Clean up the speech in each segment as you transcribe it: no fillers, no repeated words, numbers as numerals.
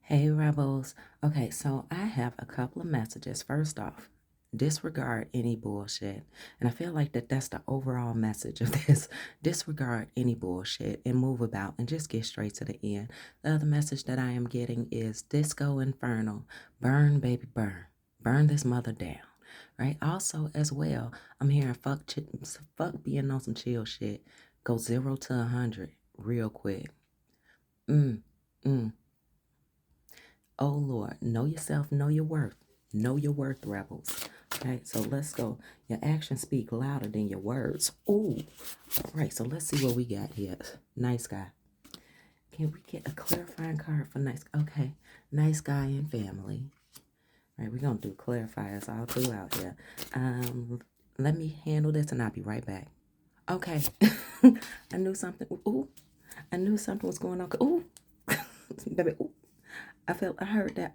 Hey Rebels. Okay, so I have a couple of messages. First off, disregard any bullshit. And I feel like that's the overall message of this. Disregard any bullshit and move about and just get straight to the end. The other message that I am getting is Disco Inferno. Burn, baby, burn. Burn this mother down. Right? Also, as well, I'm hearing fuck being on some chill shit. Go 0 to 100 real quick. Mm, mm. Oh Lord, know yourself, know your worth. Know your worth, rebels. Okay, so let's go. Your actions speak louder than your words. Ooh. All right, so let's see what we got here. Nice guy. Can we get a clarifying card for nice? Okay, nice guy and family. All right, we're gonna do clarifiers all throughout here. Let me handle this and I'll be right back. Okay. I knew something. Ooh. I knew something was going on. Ooh. Baby. Ooh. I heard that,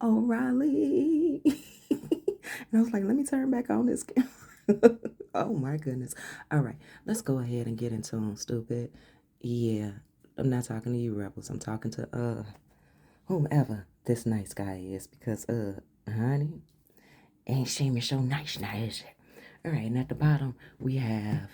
O'Reilly. And I was like, let me turn back on this camera. Oh my goodness. All right, let's go ahead and get into them, stupid. Yeah, I'm not talking to you, Rebels. I'm talking to, whomever this nice guy is because, honey, ain't seeming so nice now, is it? All right, and at the bottom, we have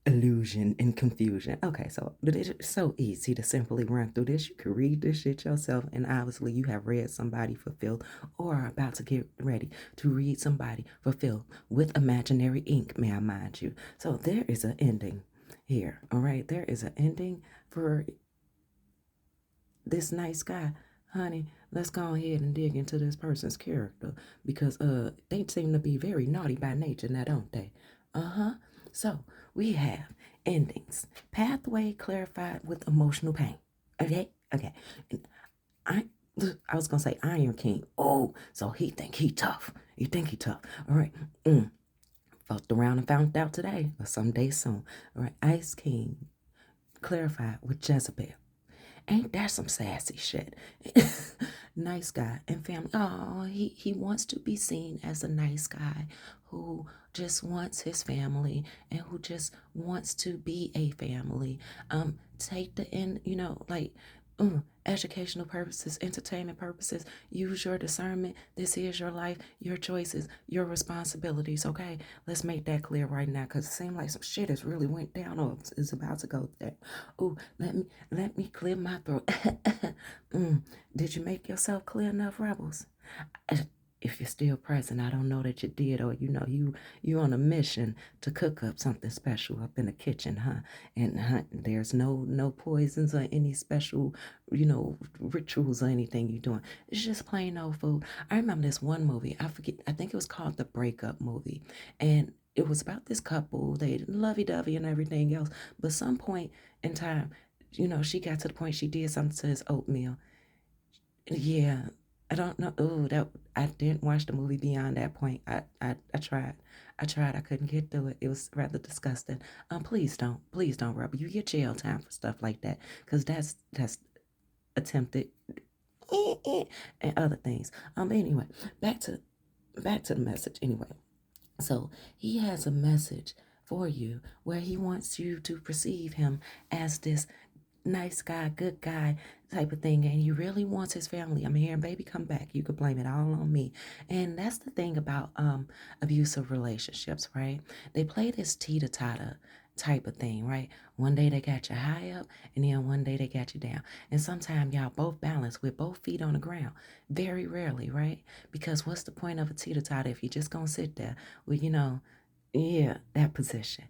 illusion and confusion. Okay, so it's so easy to simply run through this. You can read this shit yourself, and obviously you have read somebody fulfilled or are about to get ready to read somebody fulfilled with imaginary ink, may I mind you. So there is an ending here. All right, there is an ending for this nice guy. Honey, let's go ahead and dig into this person's character because they seem to be very naughty by nature now, don't they? Uh-huh. So we have endings. Pathway clarified with emotional pain. Okay? Okay. And I I was gonna say Iron King. Oh, so he think he tough. You think he tough. All right. Fucked around and found out today or someday soon. All right. Ice King clarified with Jezebel. Ain't that some sassy shit? Nice guy and family. Oh, he wants to be seen as a nice guy who just wants his family and who just wants to be a family. Take the end, like educational purposes, entertainment purposes. Use your discernment. This is your life, your choices, your responsibilities. Okay, let's make that clear right now, cause it seems like some shit has really went down or is about to go there. Oh, let me clear my throat. Did you make yourself clear enough, rebels? If you're still present, I don't know that you did, or you on a mission to cook up something special up in the kitchen, huh? And there's no poisons or any special, rituals or anything you're doing. It's just plain old food. I remember this one movie. I forget. I think it was called The Breakup Movie, and it was about this couple. They lovey-dovey and everything else, but some point in time, she got to the point she did something to his oatmeal. Yeah, I don't know. Oh, that I didn't watch the movie beyond that point. I tried. I tried. I couldn't get through it. It was rather disgusting. Please don't, Robert. You get jail time for stuff like that, because that's attempted and other things. Anyway, back to the message. Anyway, so he has a message for you where he wants you to perceive him as this nice guy, good guy type of thing, and he really wants his family. I'm hearing baby come back. You could blame it all on me. And that's the thing about abusive relationships, right? They play this teeter-totter type of thing, right? One day they got you high up and then one day they got you down. And sometimes y'all both balance with both feet on the ground. Very rarely, right? Because what's the point of a teeter-totter if you're just gonna sit there with, yeah, that position.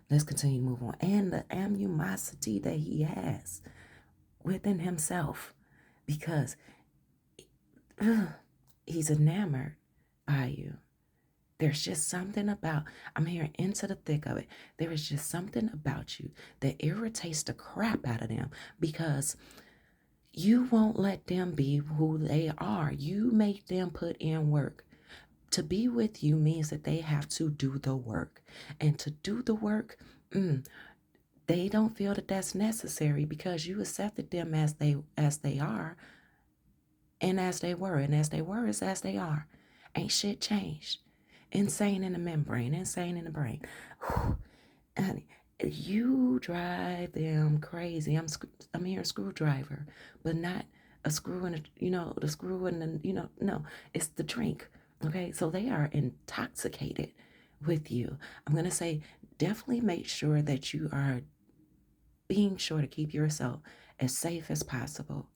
Let's continue to move on. And the animosity that he has within himself because he's enamored by you. There's just something about, I'm hearing into the thick of it. There is just something about you that irritates the crap out of them because you won't let them be who they are. You make them put in work. To be with you means that they have to do the work. And to do the work, they don't feel that that's necessary because you accepted them as they are and as they were is as they are. Ain't shit changed. Insane in the membrane, insane in the brain. Honey, You drive them crazy. I'm here a screwdriver, but not a screw in a, the screw in the, no, it's the drink. Okay, so they are intoxicated with you. I'm gonna say definitely make sure that you are being sure to keep yourself as safe as possible.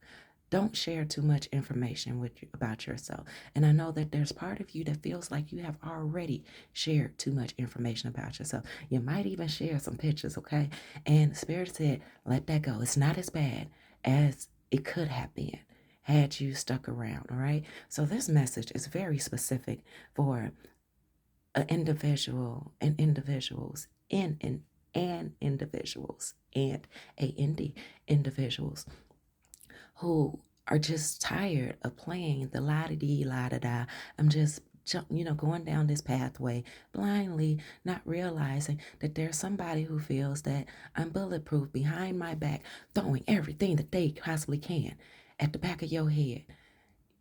Don't share too much information with you about yourself. And I know that there's part of you that feels like you have already shared too much information about yourself. You might even share some pictures, okay? And Spirit said, let that go. It's not as bad as it could have been had you stuck around, all right? So this message is very specific for an individual and individuals and individuals and individuals who are just tired of playing the la da dee la da da. I'm just going down this pathway blindly, not realizing that there's somebody who feels that I'm bulletproof behind my back, throwing everything that they possibly can at the back of your head.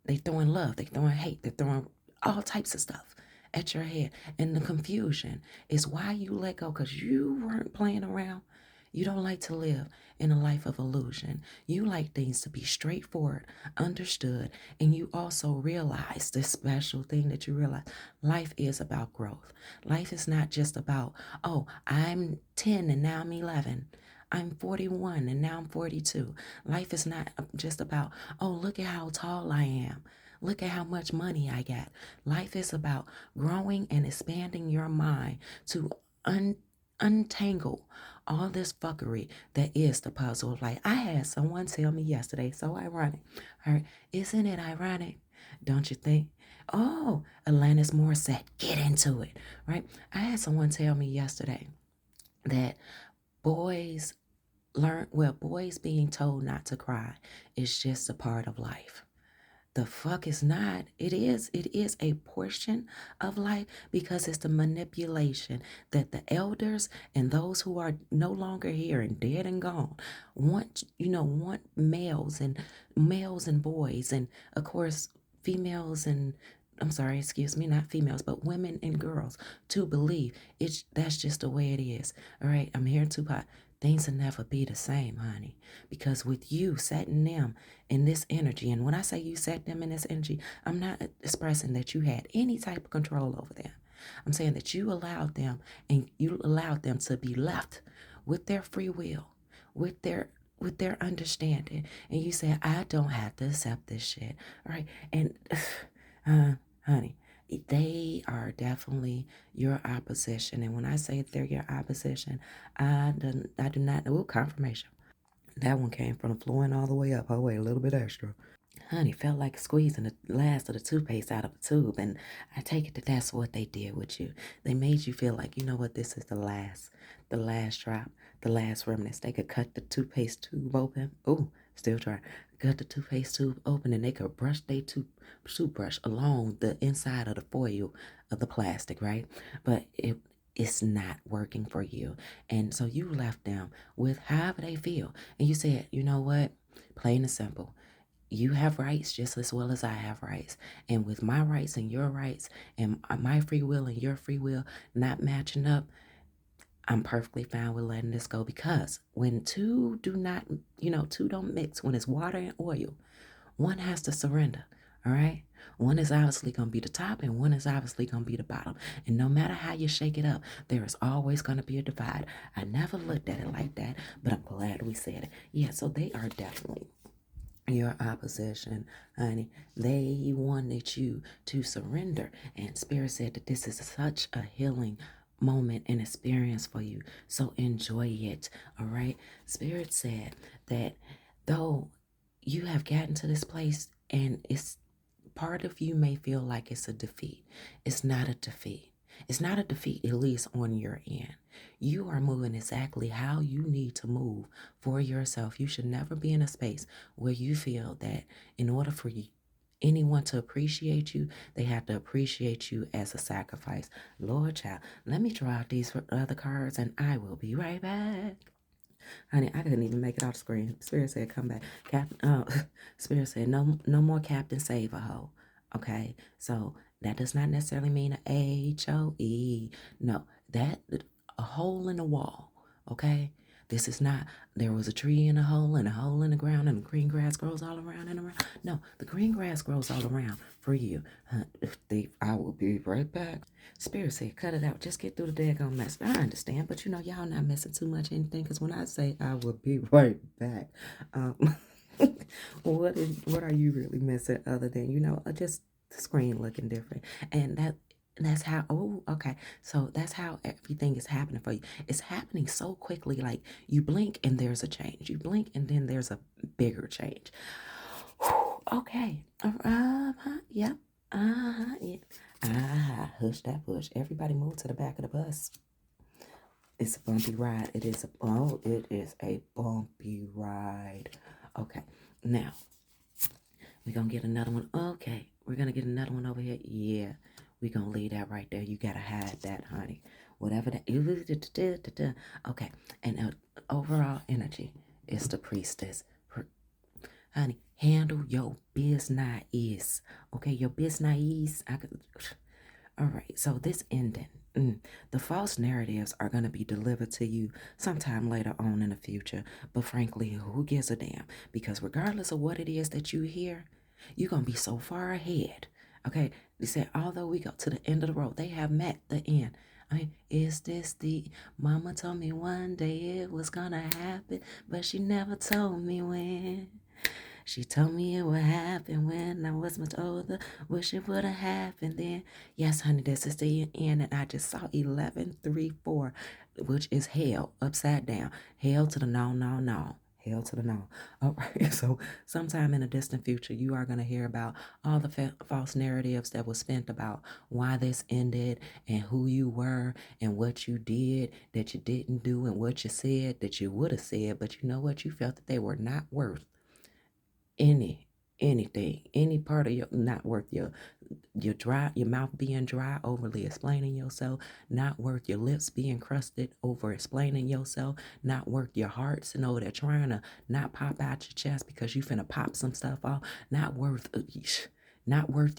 They throwing love, they throwing hate, they're throwing all types of stuff at your head. And the confusion is why you let go, because you weren't playing around. You don't like to live in a life of illusion. You like things to be straightforward, understood, and you also realize this special thing that you realize life is about growth. Life is not just about, oh, I'm 10 and now I'm 11. I'm 41 and now I'm 42. Life is not just about, oh, look at how tall I am. Look at how much money I got. Life is about growing and expanding your mind to untangle all this fuckery that is the puzzle of life. I had someone tell me yesterday, so ironic. All right, isn't it ironic? Don't you think? Oh, Alanis Morissette, get into it, right? I had someone tell me yesterday that boys boys being told not to cry is just a part of life. The fuck is not. It is a portion of life because it's the manipulation that the elders and those who are no longer here and dead and gone want males and boys and of course females and I'm sorry, excuse me, not females, but women and girls to believe that's just the way it is. All right, I'm here to pot. Things will never be the same, honey, because with you setting them in this energy. And when I say you set them in this energy, I'm not expressing that you had any type of control over them. I'm saying that you allowed them and you allowed them to be left with their free will, with their understanding. And you said, I don't have to accept this shit. All right. And honey, they are definitely your opposition. And when I say they're your opposition, I do not know confirmation. That one came from the flowing all the way up. Oh, wait, a little bit extra. Honey, felt like squeezing the last of the toothpaste out of the tube. And I take it that that's what they did with you. They made you feel like, you know what, this is the last drop, the last remnants. They could cut the toothpaste tube open. Ooh, still try. Cut the toothpaste tube open and they could brush their toothbrush along the inside of the foil of the plastic, right? But it's not working for you. And so you left them with however they feel. And you said, you know what? Plain and simple. You have rights just as well as I have rights. And with my rights and your rights and my free will and your free will not matching up, I'm perfectly fine with letting this go because when two don't mix, when it's water and oil, one has to surrender. All right. One is obviously going to be the top and one is obviously going to be the bottom. And no matter how you shake it up, there is always going to be a divide. I never looked at it like that, but I'm glad we said it. Yeah, so they are definitely your opposition, honey. They wanted you to surrender. And Spirit said that this is such a healing moment and experience for you. So enjoy it. All right. Spirit said that though you have gotten to this place and it's part of you may feel like it's a defeat. It's not a defeat. It's not a defeat, at least on your end. You are moving exactly how you need to move for yourself. You should never be in a space where you feel that in order for anyone to appreciate you, they have to appreciate you as a sacrifice. Lord child, let me draw out these other cards and I will be right back. Honey, I couldn't even make it off the screen. Spirit said, come back. Spirit said, no more Captain Save a Hoe. Okay, so that does not necessarily mean a HOE. No, that a hole in the wall. Okay? This is not, there was a tree in a hole and a hole in the ground and the green grass grows all around and around. No, the green grass grows all around for you. I will be right back. Spirit said, cut it out. Just get through the daggone mess. I understand, but y'all not missing too much anything because when I say I will be right back, um, what are you really missing other than, just the screen looking different? And that's how, oh, okay. So that's how everything is happening for you. It's happening so quickly. Like you blink and there's a change. You blink and then there's a bigger change. Okay. Yep. Yeah. Hush that push. Everybody move to the back of the bus. It's a bumpy ride. It is a bumpy ride. Okay. Now, we're going to get another one. Okay. We're going to get another one over here. Yeah. We're going to leave that right there. You got to hide that, honey. Whatever that. Okay. And overall energy is the priestess. Honey, handle your business. Okay, your business. All right, so this ending. The false narratives are going to be delivered to you sometime later on in the future. But frankly, who gives a damn? Because regardless of what it is that you hear, you're going to be so far ahead. Okay, they said, although we go to the end of the road, they have met the end. I mean, is this the mama told me one day it was going to happen, but she never told me when. She told me it would happen when I was much older. Wish it would have happened then. Yes, honey, this is the end. And I just saw 1134, which is hell upside down. Hell to the no, no, no. Hell to the no. All right. So sometime in the distant future, you are going to hear about all the false narratives that were spent about why this ended and who you were and what you did that you didn't do and what you said that you would have said. But you know what? You felt that they were not worth anything, any part of your, not worth your mouth being dry, overly explaining yourself, not worth your lips being crusted, over explaining yourself, not worth your heart sitting over there trying to not pop out your chest because you finna pop some stuff off, not worth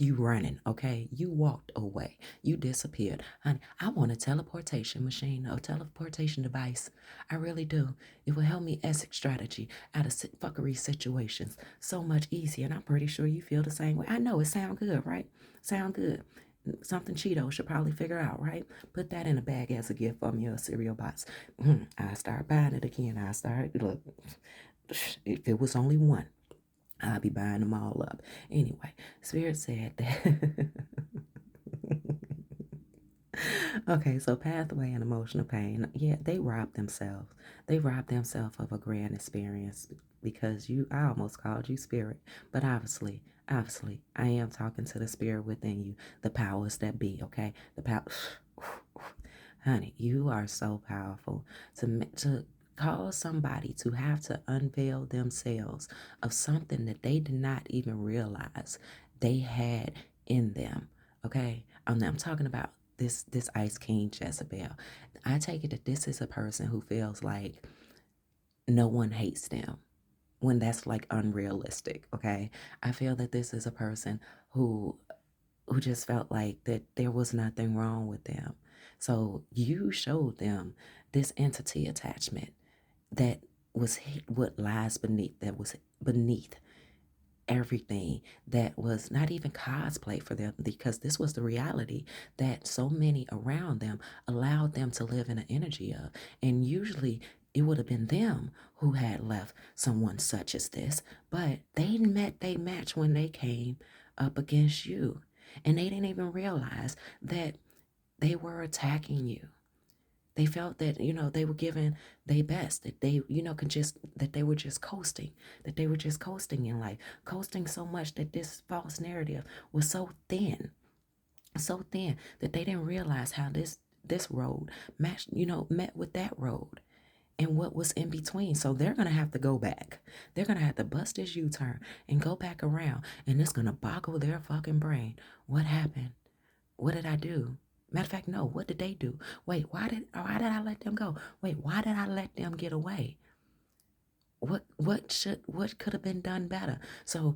you running, okay? You walked away. You disappeared. Honey, I want a teleportation machine, a teleportation device. I really do. It will help me exit strategy out of fuckery situations so much easier. And I'm pretty sure you feel the same way. I know it sound good, right? Sound good. Something Cheeto should probably figure out, right? Put that in a bag as a gift for me, a cereal box. I start buying it again. Look, if it was only one, I'll be buying them all up. Anyway, Spirit said that. Okay, so pathway and emotional pain. Yeah, they robbed themselves. They robbed themselves of a grand experience because I almost called you spirit. But obviously, I am talking to the spirit within you, the powers that be, okay? The power. Honey, you are so powerful to cause somebody to have to unveil themselves of something that they did not even realize they had in them. Okay, I'm talking about this Ice King Jezebel. I take it that this is a person who feels like no one hates them when that's like unrealistic. Okay, I feel that this is a person who just felt like that there was nothing wrong with them. So you showed them this entity attachment that was what lies beneath, that was beneath everything, that was not even cosplay for them, because this was the reality that so many around them allowed them to live in an energy of. And usually it would have been them who had left someone such as this, but they met they match when they came up against you, and they didn't even realize that they were attacking you. They felt that, they were giving their best, that they, that they were just coasting, in life, coasting so much that this false narrative was so thin that they didn't realize how this road matched, met with that road and what was in between. So they're going to have to go back. They're going to have to bust this U-turn and go back around, and it's going to boggle their fucking brain. What happened? What did I do? Matter of fact, no, what did they do? Wait, why did I let them go? Wait, why did I let them get away? What could have been done better? So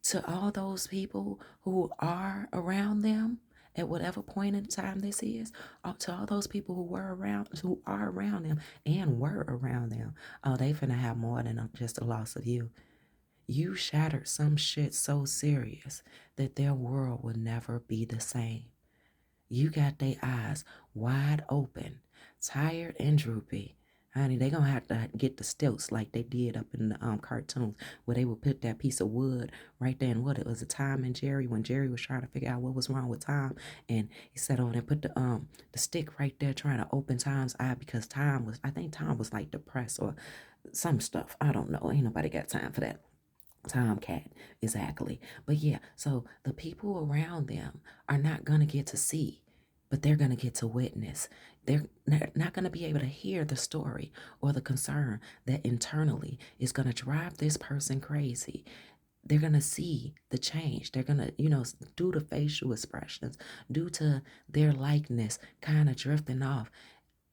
to all those people who are around them at whatever point in time this is, to all those people who are around them and were around them, oh, they finna have more than just a loss of you. You shattered some shit so serious that their world will never be the same. You got their eyes wide open, tired and droopy. Honey, they gonna have to get the stilts like they did up in the cartoons where they would put that piece of wood right there. And what it was a Tom and Jerry when Jerry was trying to figure out what was wrong with Tom, and he sat on and put the stick right there trying to open Tom's eye because I think Tom was like depressed or some stuff. I don't know. Ain't nobody got time for that. Tomcat, exactly. But yeah, so the people around them are not going to get to see, but they're going to get to witness. They're not going to be able to hear the story or the concern that internally is going to drive this person crazy. They're going to see the change. They're going to, due to facial expressions, due to their likeness kind of drifting off,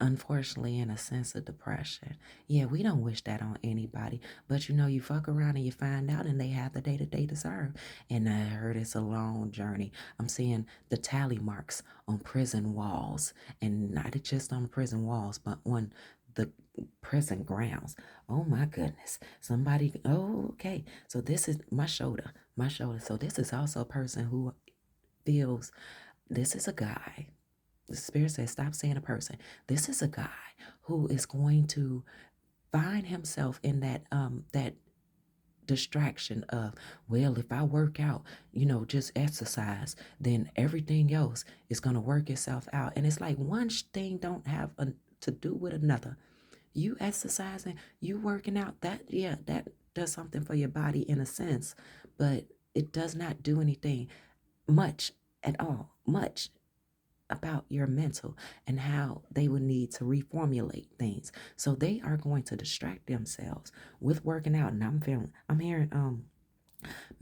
unfortunately, in a sense of depression. Yeah, we don't wish that on anybody, but you fuck around and you find out and they have the day that they deserve. And I heard it's a long journey. I'm seeing the tally marks on prison walls, and not just on prison walls, but on the prison grounds. Oh my goodness. Okay. So this is my shoulder. So this is also a person who feels this is a guy. The Spirit says, stop saying a person. This is a guy who is going to find himself in that distraction of, well, if I work out, just exercise, then everything else is going to work itself out. And it's like one thing don't have to do with another. You exercising, you working out, that does something for your body in a sense, but it does not do anything much at all. Much about your mental and how they would need to reformulate things. So they are going to distract themselves with working out. And I'm hearing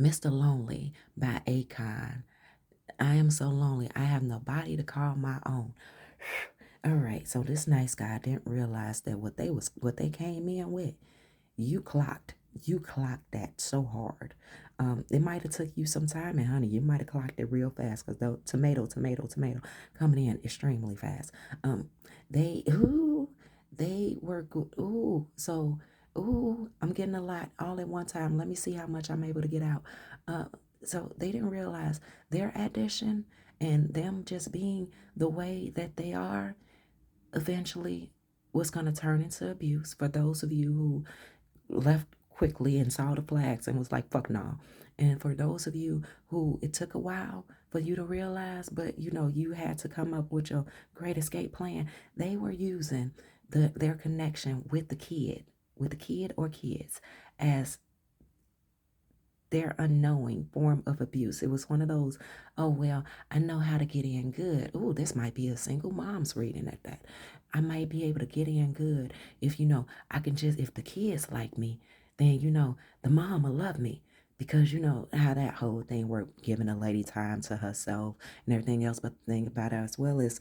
Mr. Lonely by Akon. I am so lonely. I have nobody to call my own. All right, so this nice guy didn't realize that what they came in with, you clocked that so hard. It might have took you some time, and honey, you might have clocked it real fast because the tomato coming in extremely fast. They were good. I'm getting a lot all at one time. Let me see how much I'm able to get out. So they didn't realize their addition and them just being the way that they are eventually was going to turn into abuse. For those of you who left quickly and saw the flags and was like, fuck no. And for those of you who it took a while for you to realize, but you had to come up with your great escape plan, they were using their connection with the kid or kids as their unknowing form of abuse. It was one of those, oh, well, I know how to get in good. Oh, this might be a single mom's reading at that. I might be able to get in good if, I can just, if the kids like me, then, the mom will love me. Because how that whole thing worked, giving a lady time to herself and everything else. But the thing about it as well is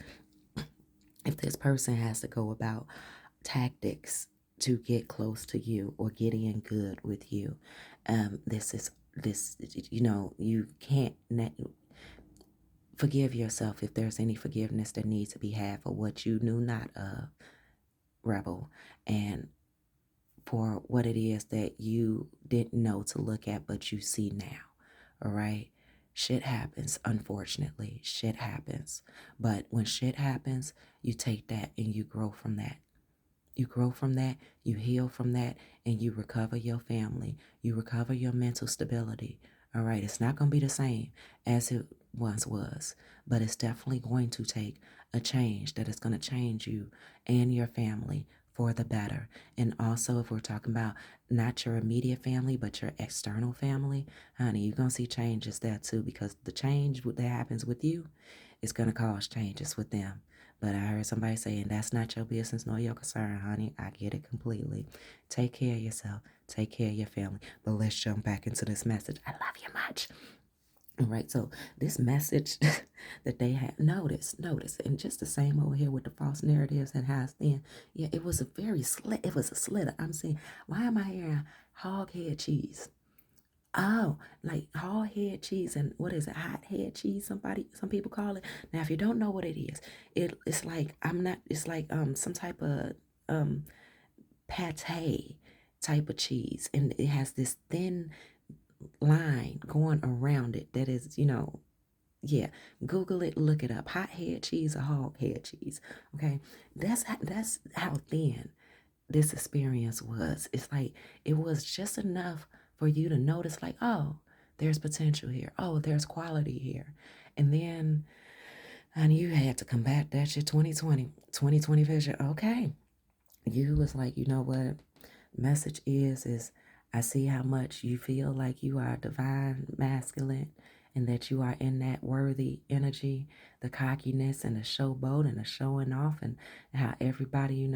if this person has to go about tactics to get close to you or get in good with you, this you can't forgive yourself if there's any forgiveness that needs to be had for what you knew not of, rebel, and for what it is that you didn't know to look at but you see now. All right, shit happens. Unfortunately, shit happens, but when shit happens, you take that and you grow from that. You grow from that, you heal from that, and you recover your family. You recover your mental stability. All right, it's not going to be the same as it once was, but it's definitely going to take a change that is going to change you and your family for the better. And also, if we're talking about not your immediate family, but your external family, honey, you're going to see changes there too, because the change that happens with you is going to cause changes with them. But I heard somebody saying that's not your business nor your concern, honey. I get it completely. Take care of yourself. Take care of your family. But let's jump back into this message. I love you much. All right, so this message that they had, notice, and just the same over here with the false narratives and how it's been. Yeah, it was a very it was a slither. I'm saying, why am I hearing hog head cheese? Oh, like hard head cheese and what is it? Hot head cheese, some people call it. Now, if you don't know what it is, it's like I'm not. It's like some type of um pate type of cheese, and it has this thin line going around it that is, yeah. Google it, look it up. Hot head cheese or hog head cheese. Okay, that's how thin this experience was. It's like it was just enough for you to notice, like, oh, there's potential here. Oh, there's quality here. And then, and you had to combat that shit 2020 vision. Okay. You was like, you know what? Message is I see how much you feel like you are divine masculine and that you are in that worthy energy, the cockiness and the showboat and the showing off and how everybody,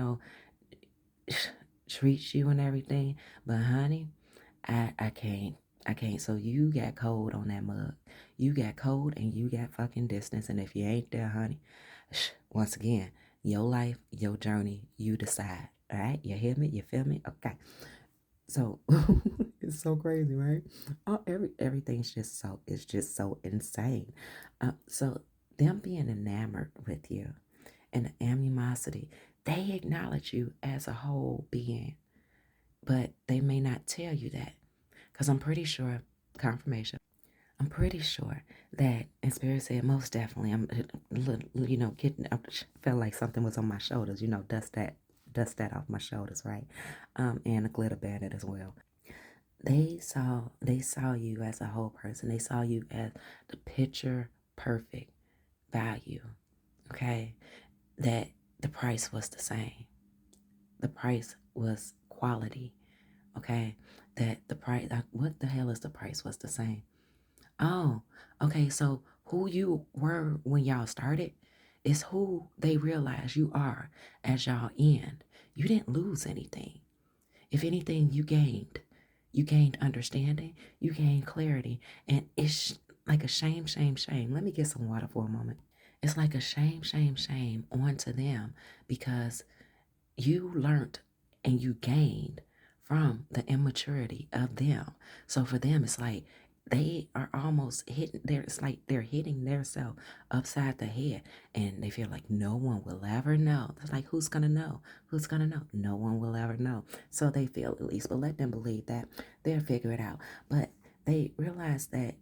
treats you and everything. But honey, I can't. I can't. So you got cold on that mug. You got cold and you got fucking distance. And if you ain't there, honey, once again, your life, your journey, you decide. All right? You hear me? You feel me? Okay. So it's so crazy, right? Everything's just so it's just so insane. So them being enamored with you and the animosity, they acknowledge you as a whole being, but they may not tell you that because I'm pretty sure confirmation. I'm pretty sure that, and Spirit said most definitely. I'm, getting. I felt like something was on my shoulders. Dust that off my shoulders, right? And a glitter bandit as well. They saw you as a whole person. They saw you as the picture perfect value. Okay, that the price was the same. The price was quality. Okay, that the price. What the hell is the price was the same? Oh, okay. So who you were when y'all started is who they realize you are as y'all end. You didn't lose anything. If anything, you gained. You gained understanding. You gained clarity. And it's like a shame, shame, shame. Let me get some water for a moment. It's like a shame, shame, shame onto them because you learned and you gained from the immaturity of them. So for them, it's like they are almost hitting there. It's like they're hitting their self upside the head and they feel like no one will ever know. It's like, who's going to know? Who's going to know? No one will ever know. So they feel at least, but let them believe that they'll figure it out. But they realize that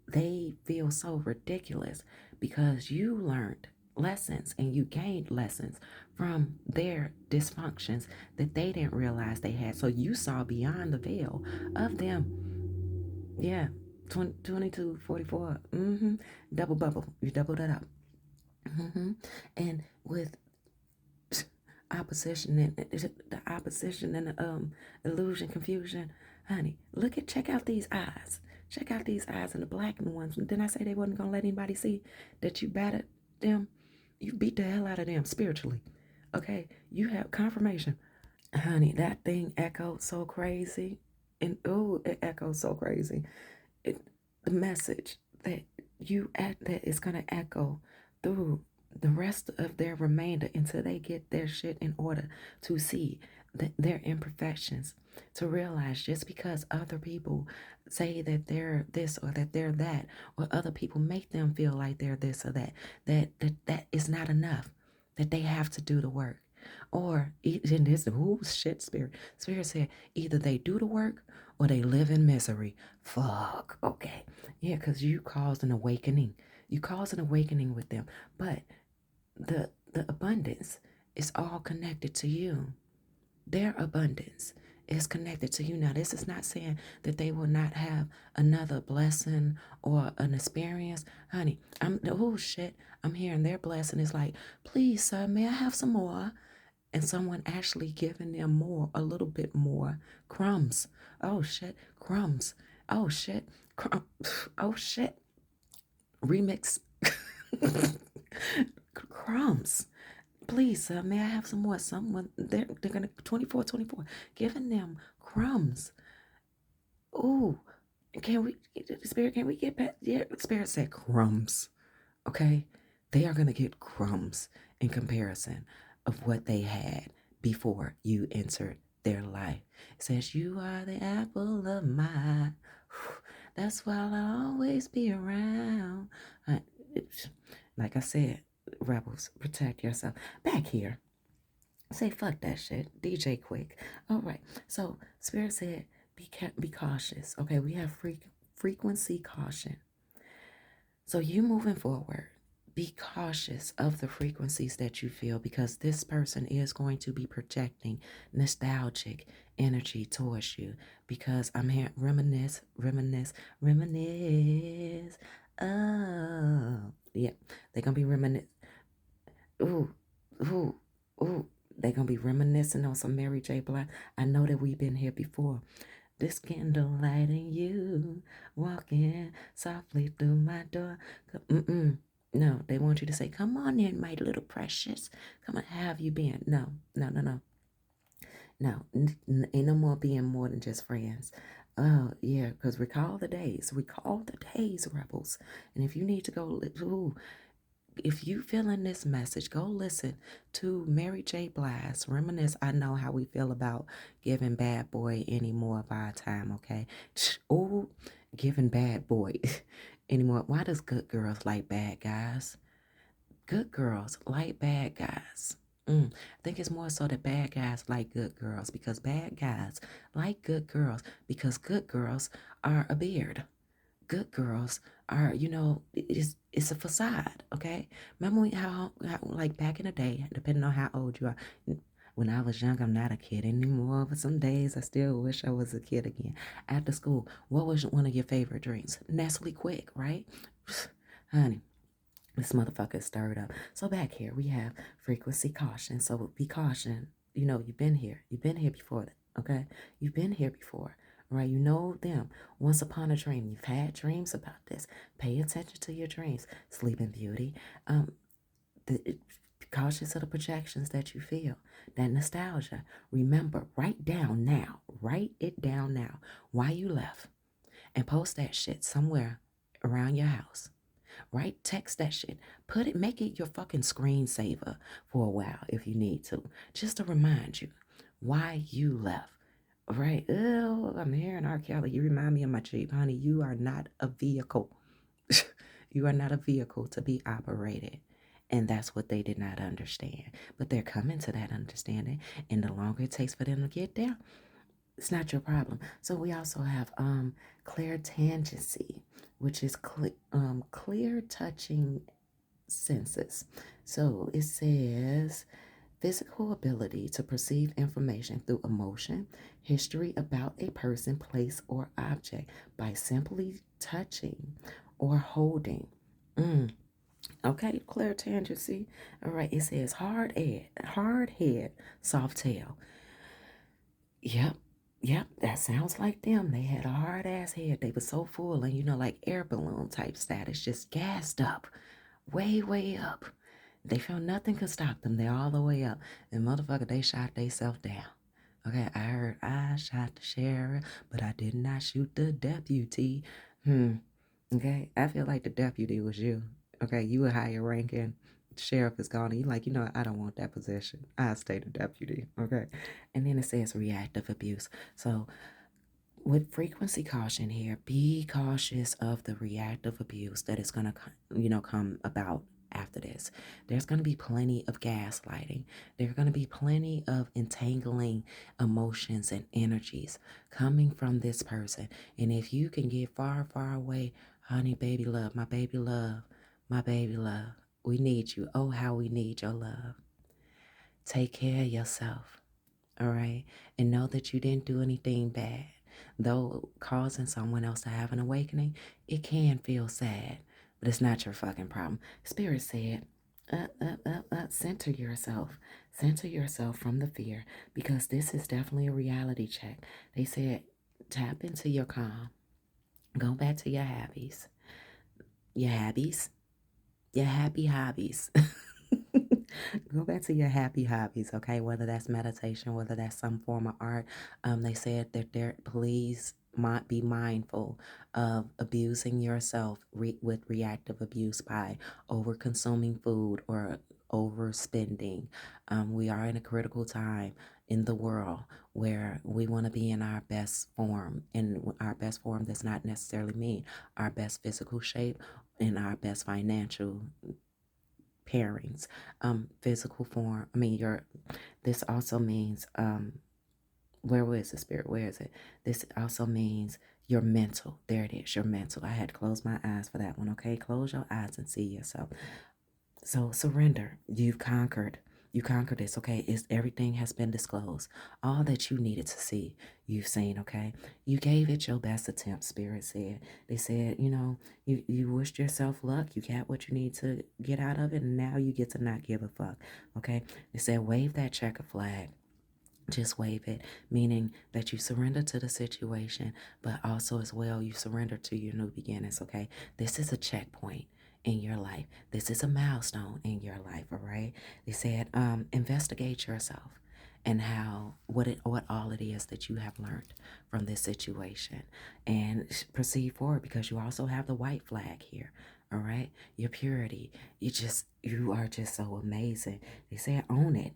they feel so ridiculous because you learned lessons and you gained lessons from their dysfunctions that they didn't realize they had. So you saw beyond the veil of them. Yeah, 2244. Double bubble. You doubled that up. And with opposition and the opposition and the illusion, confusion, honey, check out these eyes. Check out these eyes and the blackened ones. Didn't I say they wasn't gonna let anybody see that you battered them? You beat the hell out of them spiritually. Okay, you have confirmation. Honey, that thing echoed so crazy. And oh, it echoed so crazy. The message that that is gonna echo through the rest of their remainder until they get their shit in order to see their imperfections, to realize just because other people say that they're this or that they're that, or other people make them feel like they're this or that, that is not enough, that they have to do the work. Or in this, who shit, spirit said either they do the work or they live in misery. Fuck. Okay. Yeah, because you caused an awakening. You caused an awakening with them. But the abundance is all connected to you. Their abundance is connected to you. Now, this is not saying that they will not have another blessing or an experience. Honey, I'm hearing their blessing is like, please, sir, may I have some more? And someone actually giving them more, a little bit more crumbs. Oh shit, crumbs. Oh shit, oh shit. Remix. Crumbs. Please, may I have some more? Someone they're gonna 24, giving them crumbs. Ooh, can we spirit? Can we get back? Yeah, spirit said crumbs. Okay, they are gonna get crumbs in comparison of what they had before you entered their life. It says, "You are the apple of my eye. That's why I'll always be around." Uh, it's- like I said, rebels, protect yourself. Back here, say fuck that shit. DJ Quick. All right. So Spirit said, be cautious. Okay, we have frequency caution. So you moving forward, be cautious of the frequencies that you feel because this person is going to be projecting nostalgic energy towards you because I'm here reminisce. Oh, yeah, they're gonna be reminisce. Ooh, ooh, ooh. They're gonna be reminiscing on some Mary J. Blige. I know that we've been here before. This candlelight and you walking softly through my door. Mm-mm. No, they want you to say, "Come on in, my little precious. Come on, how have you been?" No, no, no, no, no. Ain't no more being more than just friends. Oh, yeah, because recall the days, rebels. And if you need to go, ooh, if you feeling this message, go listen to Mary J. Blige. Reminisce. I know how we feel about giving Bad Boy any more of our time, okay? Oh, giving Bad Boy anymore. Why does good girls like bad guys? Good girls like bad guys. I think it's more so that bad guys like good girls because bad guys like good girls because good girls are a beard. Good girls are, it's a facade, okay? Remember how like back in the day, depending on how old you are. When I was young, I'm not a kid anymore, but some days I still wish I was a kid again. After school, what was one of your favorite drinks? Nestle Quick, right? Honey, this motherfucker is stirred up. So back here we have frequency caution. So be caution. You've been here. You've been here before, okay? You've been here before, right? You know them. Once upon a dream, you've had dreams about this. Pay attention to your dreams. Sleeping Beauty. Um, be cautious of the projections that you feel. That nostalgia. Remember, write down now. Write it down now. Why you left, and post that shit somewhere around your house. Right? Text that shit. Make it your fucking screensaver for a while if you need to. Just to remind you why you left. Right? Oh, I'm hearing R. Kelly. You remind me of my Jeep, honey. You are not a vehicle. You are not a vehicle to be operated. And that's what they did not understand. But they're coming to that understanding. And the longer it takes for them to get there, it's not your problem. So we also have clairtangency, which is clear touching senses. So it says physical ability to perceive information through emotion, history about a person, place, or object by simply touching or holding. Okay, clairtangency. All right, it says hard head, soft tail. Yep. Yep, that sounds like them. They had a hard ass head. They were so full and like air balloon type status, just gassed up, way, way up. They felt nothing could stop them. They're all the way up. And motherfucker, they shot themselves down. Okay, I heard I shot the sheriff, but I did not shoot the deputy. Okay, I feel like the deputy was you. Okay, you a higher ranking. Sheriff is gone. And you like, I don't want that position. I stay the deputy. Okay. And then it says reactive abuse. So with frequency caution here, be cautious of the reactive abuse that is going to, come about after this. There's going to be plenty of gaslighting. There's going to be plenty of entangling emotions and energies coming from this person. And if you can get far, far away, honey, baby love, my baby love, my baby love, we need you. Oh, how we need your love. Take care of yourself. All right. And know that you didn't do anything bad. Though causing someone else to have an awakening, it can feel sad, but it's not your fucking problem. Spirit said, center yourself. Center yourself from the fear because this is definitely a reality check. They said, tap into your calm. Go back to your hobbies. Your hobbies. Your happy hobbies. Go back to your happy hobbies, okay? Whether that's meditation, whether that's some form of art. They said that please be mindful of abusing yourself with reactive abuse by over consuming food or overspending. We are in a critical time. in the world where we want to be in our best form. And our best form does not necessarily mean our best physical shape and our best financial pairings. Physical form, I mean, this also means, where was the spirit? Where is it? This also means your mental. There it is, your mental. I had to close my eyes for that one, okay? Close your eyes and see yourself. So surrender. You've conquered. You conquered this, okay? Everything has been disclosed. All that you needed to see, you've seen, okay? You gave it your best attempt, Spirit said. They said, you wished yourself luck. You got what you need to get out of it, and now you get to not give a fuck, okay? They said, wave that checker flag. Just wave it, meaning that you surrender to the situation, but also as well, you surrender to your new beginnings, okay? This is a checkpoint in your life. This is a milestone in your life, all right? They said, investigate yourself and what all it is that you have learned from this situation, and proceed forward, because you also have the white flag here. All right, your purity. You are just so amazing. They say own it.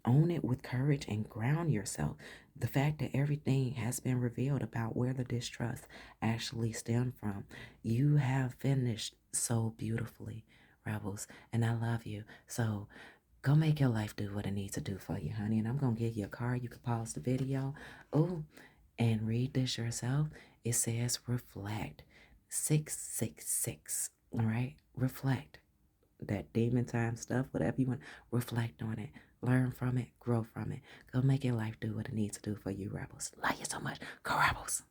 Own it with courage and ground yourself. The fact that everything has been revealed about where the distrust actually stemmed from. You have finished so beautifully, Rebels, and I love you. So go make your life do what it needs to do for you, honey. And I'm going to give you a card. You can pause the video. Oh, and read this yourself. It says reflect. 666. All right? Reflect. That demon time stuff, whatever you want, reflect on it. Learn from it. Grow from it. Go make your life do what it needs to do for you, Rebels. Love you so much. Go, Rebels.